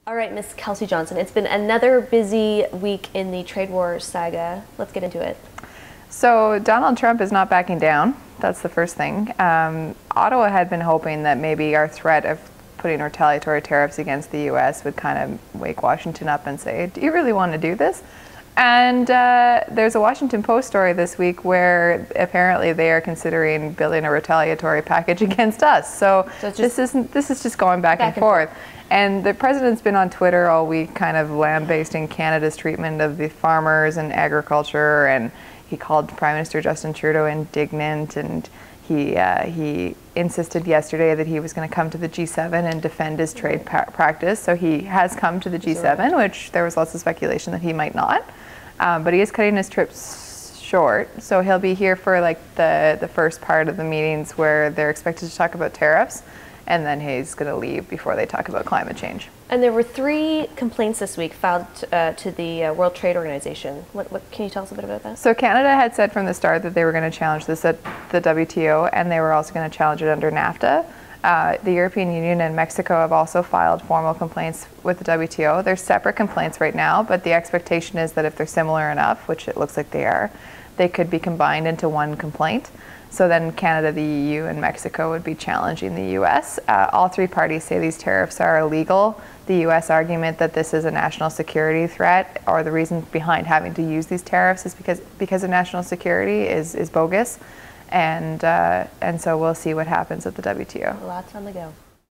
All right, Miss Kelsey Johnson, it's been another busy week in the trade war saga. Let's get into it. So Donald Trump is not backing down. That's the first thing. Ottawa had been hoping that maybe our threat of putting retaliatory tariffs against the U.S. would kind of wake Washington up and say, do you really want to do this? And there's a Washington Post story this week where apparently they are considering building a retaliatory package against us. So this is just going back and forth. And the president's been on Twitter all week kind of lambasting Canada's treatment of the farmers and agriculture, and he called Prime Minister Justin Trudeau indignant, and he insisted yesterday that he was going to come to the G7 and defend his trade practice. So he has come to the G7, which there was lots of speculation that he might not. But he is cutting his trips short. So he'll be here for like the first part of the meetings where they're expected to talk about tariffs, and then he's going to leave before they talk about climate change. And there were 3 complaints this week filed to the World Trade Organization. What can you tell us a bit about that? So Canada had said from the start that they were going to challenge this at the WTO, and they were also going to challenge it under NAFTA. The European Union and Mexico have also filed formal complaints with the WTO. They're separate complaints right now, but the expectation is that if they're similar enough, which it looks like they are, they could be combined into one complaint. So then Canada, the EU, and Mexico would be challenging the U.S. All 3 parties say these tariffs are illegal. The U.S. argument that this is a national security threat, or the reason behind having to use these tariffs, is because of national security is bogus. And so we'll see what happens at the WTO. Lots on the go.